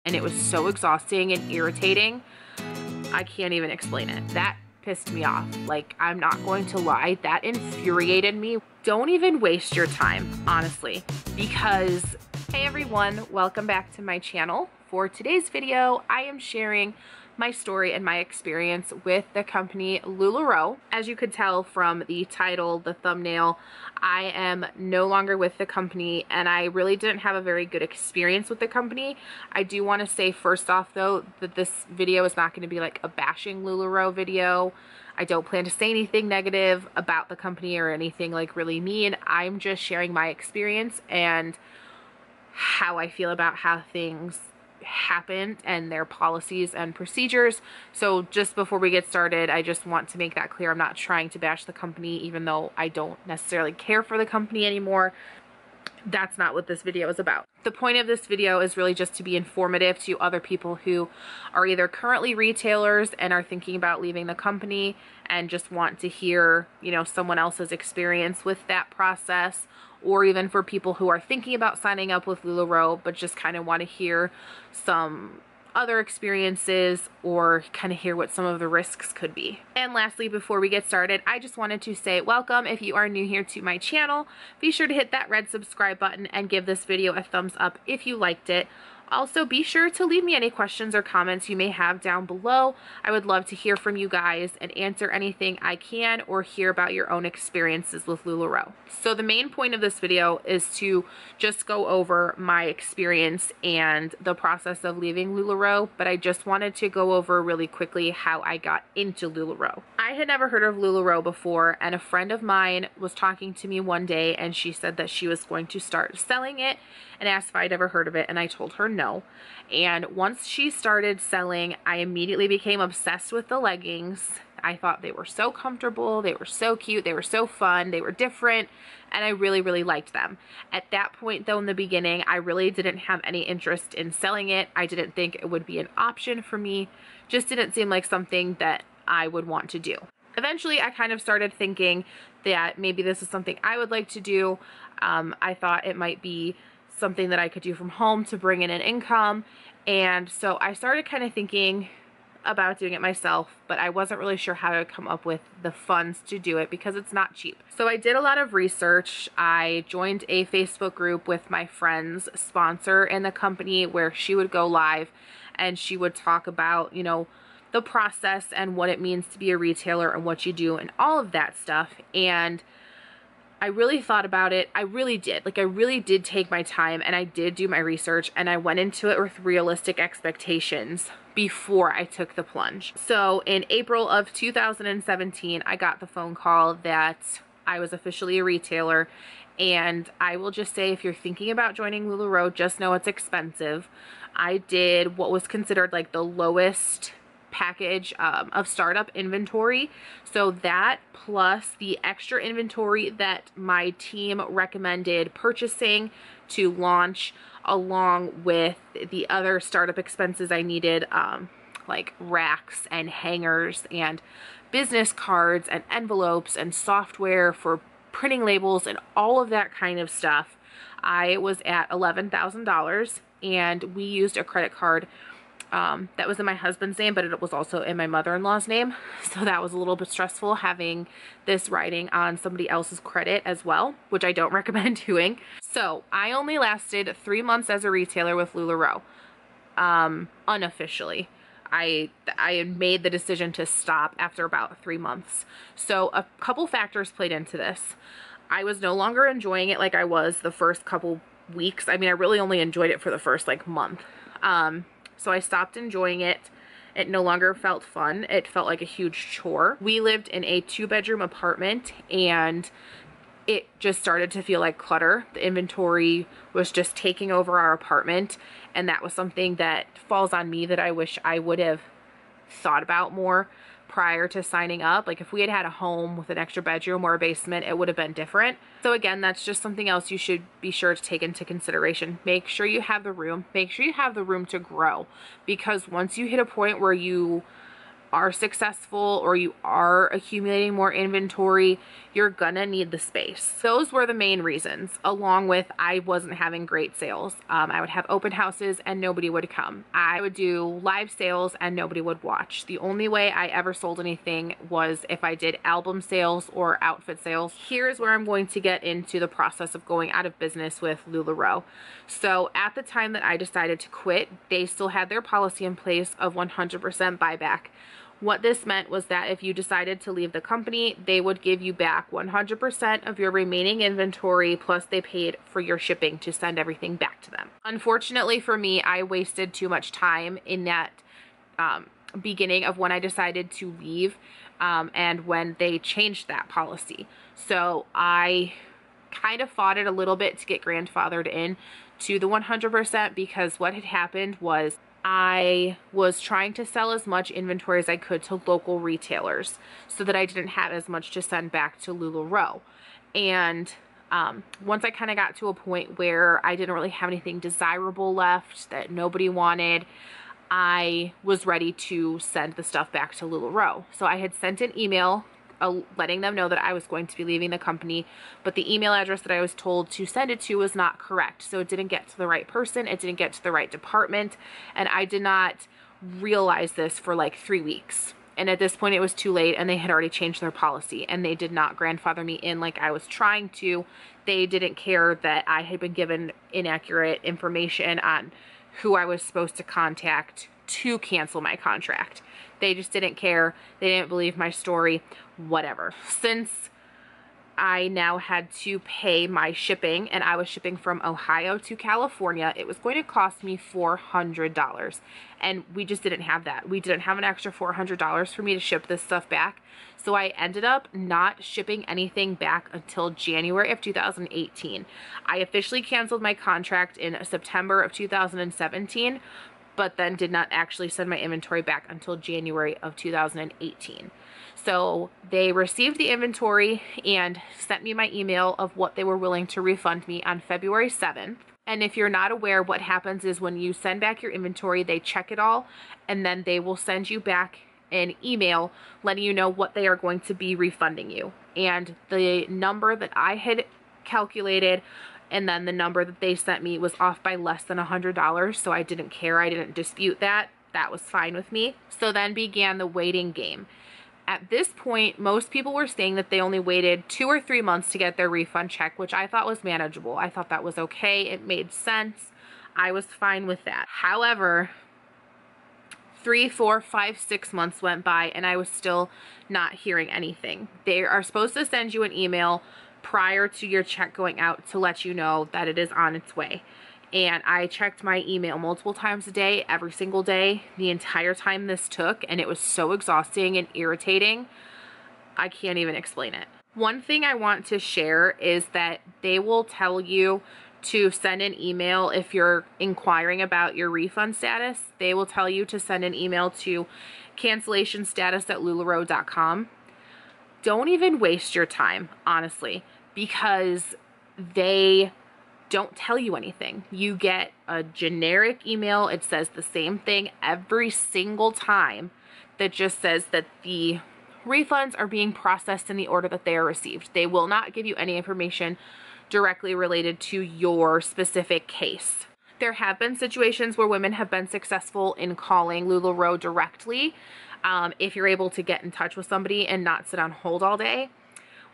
and it was so exhausting and irritating. I can't even explain it. That pissed me off. Like, I'm not going to lie, that infuriated me. Don't even waste your time, honestly, because hey everyone, welcome back to my channel. For today's video, I am sharing my story and my experience with the company Lularoe. As you could tell from the title, the thumbnail, I am no longer with the company, and I really didn't have a very good experience with the company. I do want to say first off though that this video is not going to be like a bashing Lularoe video. I don't plan to say anything negative about the company or anything like really mean. I'm just sharing my experience and how I feel about how things happened and their policies and procedures. So just before we get started, I just want to make that clear. I'm not trying to bash the company, even though I don't necessarily care for the company anymore. That's not what this video is about. The point of this video is really just to be informative to other people who are either currently retailers and are thinking about leaving the company and just want to hear, you know, someone else's experience with that process, or even for people who are thinking about signing up with Lularoe but just kind of want to hear some other experiences or kind of hear what some of the risks could be. And lastly, before we get started, I just wanted to say welcome. If you are new here to my channel, be sure to hit that red subscribe button and give this video a thumbs up if you liked it. Also, be sure to leave me any questions or comments you may have down below. I would love to hear from you guys and answer anything I can, or hear about your own experiences with Lularoe. So the main point of this video is to just go over my experience and the process of leaving Lularoe, but I just wanted to go over really quickly how I got into Lularoe. I had never heard of Lularoe before, and a friend of mine was talking to me one day and she said that she was going to start selling it and asked if I'd ever heard of it, and I told her no. And once she started selling, I immediately became obsessed with the leggings. I thought they were so comfortable, they were so cute, they were so fun, they were different, and I really, really liked them. At that point though, in the beginning, I really didn't have any interest in selling it. I didn't think it would be an option for me. Just didn't seem like something that I would want to do. Eventually, I kind of started thinking that maybe this is something I would like to do. I thought it might be something that I could do from home to bring in an income, and so I started kind of thinking about doing it myself, but I wasn't really sure how to come up with the funds to do it because it's not cheap. So I did a lot of research. I joined a Facebook group with my friend's sponsor in the company where she would go live and she would talk about, you know, the process and what it means to be a retailer and what you do and all of that stuff. And I really thought about it. I really did. Like, I really did take my time and I did do my research, and I went into it with realistic expectations before I took the plunge. So in April of 2017, I got the phone call that I was officially a retailer. And I will just say, if you're thinking about joining Lularoe, just know it's expensive. I did what was considered like the lowest package of startup inventory, so that plus the extra inventory that my team recommended purchasing to launch, along with the other startup expenses I needed, like racks and hangers and business cards and envelopes and software for printing labels and all of that kind of stuff. I was at $11,000, and we used a credit card that was in my husband's name, but it was also in my mother-in-law's name. So that was a little bit stressful, having this riding on somebody else's credit as well, which I don't recommend doing. So I only lasted 3 months as a retailer with Lularoe, unofficially. I had made the decision to stop after about 3 months. So a couple factors played into this. I was no longer enjoying it like I was the first couple weeks. I mean, I really only enjoyed it for the first like month. So I stopped enjoying it. It no longer felt fun. It felt like a huge chore. We lived in a 2-bedroom apartment, and it just started to feel like clutter. The inventory was just taking over our apartment, and that was something that falls on me that I wish I would have thought about more prior to signing up. Like, if we had had a home with an extra bedroom or a basement, it would have been different. So again, that's just something else you should be sure to take into consideration. Make sure you have the room. Make sure you have the room to grow, because once you hit a point where you are successful or you are accumulating more inventory, you're gonna need the space. Those were the main reasons, along with I wasn't having great sales. I would have open houses and nobody would come. I would do live sales and nobody would watch. The only way I ever sold anything was if I did album sales or outfit sales. Here's where I'm going to get into the process of going out of business with Lularoe. So at the time that I decided to quit, they still had their policy in place of 100% buyback. What this meant was that if you decided to leave the company, they would give you back 100% of your remaining inventory, plus they paid for your shipping to send everything back to them. Unfortunately for me, I wasted too much time in that beginning of when I decided to leave and when they changed that policy. So I kind of fought it a little bit to get grandfathered in to the 100%, because what had happened was I was trying to sell as much inventory as I could to local retailers so that I didn't have as much to send back to Lularoe. And once I kind of got to a point where I didn't really have anything desirable left that nobody wanted, I was ready to send the stuff back to Lularoe. So I had sent an email letting them know that I was going to be leaving the company, but the email address that I was told to send it to was not correct. So it didn't get to the right person, it didn't get to the right department, and I did not realize this for like 3 weeks. And at this point it was too late, and they had already changed their policy, and they did not grandfather me in like I was trying to. They didn't care that I had been given inaccurate information on who I was supposed to contact to cancel my contract. They just didn't care. They didn't believe my story, whatever. Since I now had to pay my shipping, and I was shipping from Ohio to California, it was going to cost me $400. And we just didn't have that. We didn't have an extra $400 for me to ship this stuff back. So I ended up not shipping anything back until January of 2018. I officially canceled my contract in September of 2017, but then did not actually send my inventory back until January of 2018. So they received the inventory and sent me my email of what they were willing to refund me on February 7th. And if you're not aware, what happens is when you send back your inventory, they check it all, and then they will send you back an email letting you know what they are going to be refunding you. And the number that I had calculated and then the number that they sent me was off by less than $100, so I didn't care. I didn't dispute that. That was fine with me. So then began the waiting game. At this point, most people were saying that they only waited 2 or 3 months to get their refund check, which I thought was manageable. I thought that was okay. It made sense. I was fine with that. However, 3, 4, 5, 6 months went by and I was still not hearing anything. They are supposed to send you an email prior to your check going out to let you know that it is on its way. And I checked my email multiple times a day, every single day, the entire time this took, and it was so exhausting and irritating. I can't even explain it. One thing I want to share is that they will tell you to send an email if you're inquiring about your refund status. They will tell you to send an email to cancellationstatus@lularoe.com. Don't even waste your time, honestly, because they don't tell you anything. You get a generic email. It says the same thing every single time, that just says that the refunds are being processed in the order that they are received. They will not give you any information directly related to your specific case. There have been situations where women have been successful in calling Lularoe directly, if you're able to get in touch with somebody and not sit on hold all day,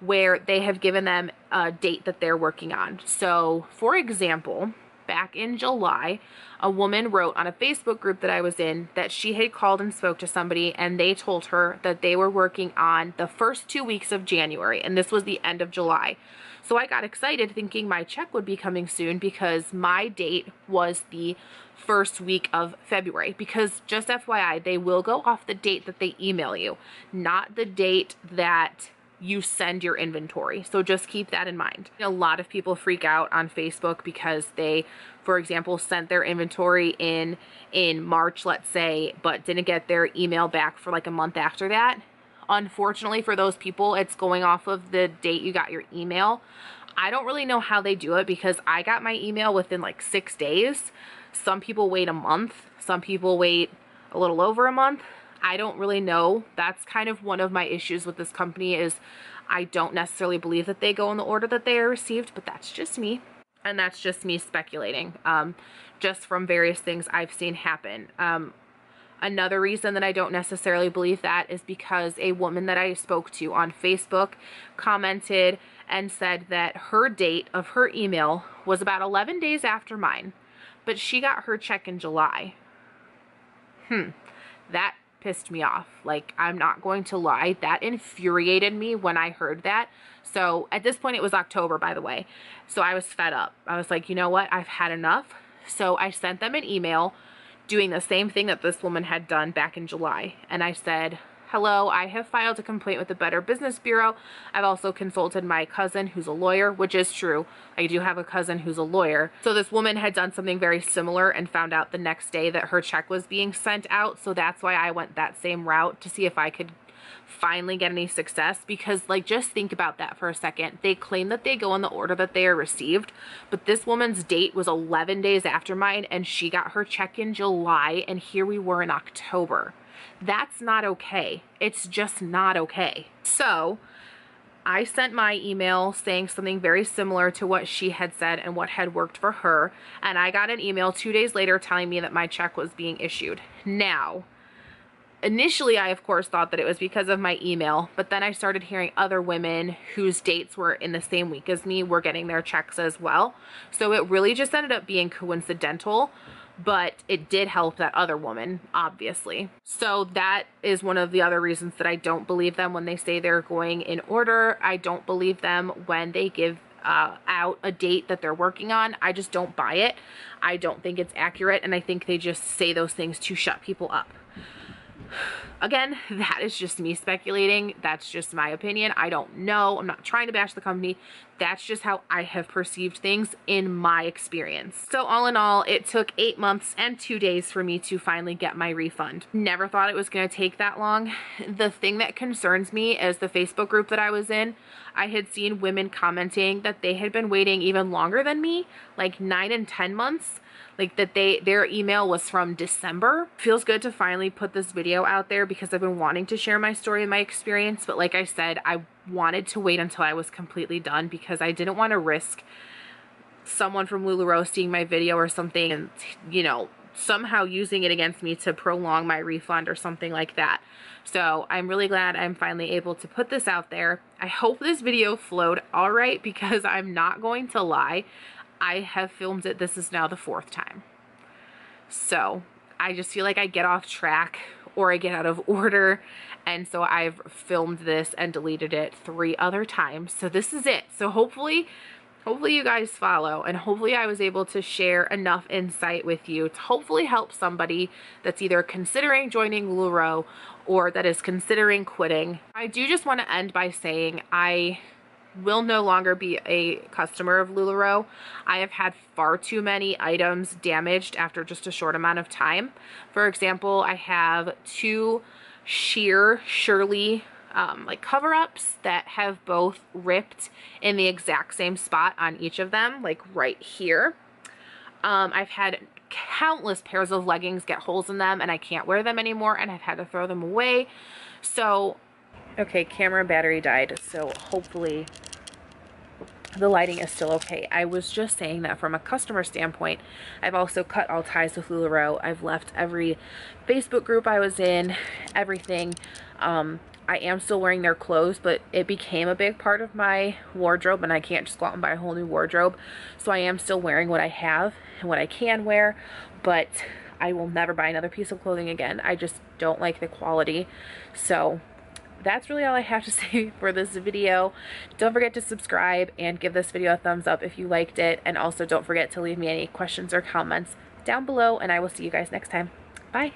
where they have given them a date that they're working on. So, for example, back in July, a woman wrote on a Facebook group that I was in that she had called and spoke to somebody, and they told her that they were working on the first 2 weeks of January, and this was the end of July. So I got excited thinking my check would be coming soon, because my date was the first week of February. Because just FYI, they will go off the date that they email you, not the date that you send your inventory. So just keep that in mind. A lot of people freak out on Facebook because they, for example, sent their inventory in March, let's say, but didn't get their email back for like a month after that. Unfortunately for those people, it's going off of the date you got your email. I don't really know how they do it, because I got my email within like 6 days. Some people wait a month. Some people wait a little over a month. I don't really know. That's kind of one of my issues with this company, is I don't necessarily believe that they go in the order that they are received, but that's just me. And that's just me speculating, just from various things I've seen happen. Another reason that I don't necessarily believe that is because a woman that I spoke to on Facebook commented and said that her date of her email was about 11 days after mine, but she got her check in July. That pissed me off. Like, I'm not going to lie, that infuriated me when I heard that. So at this point, it was October, by the way. So I was fed up. I was like, you know what? I've had enough. So I sent them an email doing the same thing that this woman had done back in July. And I said, hello, I have filed a complaint with the Better Business Bureau. I've also consulted my cousin who's a lawyer, which is true. I do have a cousin who's a lawyer. So this woman had done something very similar and found out the next day that her check was being sent out. So that's why I went that same route to see if I could finally get any success. Because, like, just think about that for a second. They claim that they go in the order that they are received, but this woman's date was 11 days after mine, and she got her check in July, and here we were in October. That's not okay. It's just not okay. So I sent my email saying something very similar to what she had said and what had worked for her. And I got an email 2 days later telling me that my check was being issued. Now, initially, I of course thought that it was because of my email, but then I started hearing other women whose dates were in the same week as me were getting their checks as well. So it really just ended up being coincidental. But it did help that other woman, obviously. So that is one of the other reasons that I don't believe them when they say they're going in order. I don't believe them when they give out a date that they're working on. I just don't buy it. I don't think it's accurate, and I think they just say those things to shut people up. Again, that is just me speculating. That's just my opinion. I don't know. I'm not trying to bash the company. That's just how I have perceived things in my experience. So all in all, it took 8 months and 2 days for me to finally get my refund. Never thought it was going to take that long. The thing that concerns me is the Facebook group that I was in. I had seen women commenting that they had been waiting even longer than me, like 9 and 10 months. Like that their email was from December. Feels good to finally put this video out there because I've been wanting to share my story and my experience. But like I said, I wanted to wait until I was completely done because I didn't want to risk someone from Lularoe seeing my video or something and, you know, somehow using it against me to prolong my refund or something like that. So I'm really glad I'm finally able to put this out there. I hope this video flowed all right because I'm not going to lie. I have filmed it. This is now the 4th time. So I just feel like I get off track or I get out of order. And so I've filmed this and deleted it 3 other times. So this is it. So hopefully you guys follow, and hopefully I was able to share enough insight with you to hopefully help somebody that's either considering joining Lularoe or that is considering quitting. I do just want to end by saying I will no longer be a customer of Lularoe. I have had far too many items damaged after just a short amount of time. For example, I have 2 sheer Shirley like cover-ups that have both ripped in the exact same spot on each of them, like right here. I've had countless pairs of leggings get holes in them and I can't wear them anymore and I've had to throw them away. So okay, camera battery died, so hopefully the lighting is still okay. I was just saying that from a customer standpoint, I've also cut all ties with Lularoe. I've left every Facebook group I was in, everything. I am still wearing their clothes, but it became a big part of my wardrobe and I can't just go out and buy a whole new wardrobe. So I am still wearing what I have and what I can wear, but I will never buy another piece of clothing again. I just don't like the quality. So that's really all I have to say for this video. Don't forget to subscribe and give this video a thumbs up if you liked it. And also don't forget to leave me any questions or comments down below, and I will see you guys next time. Bye.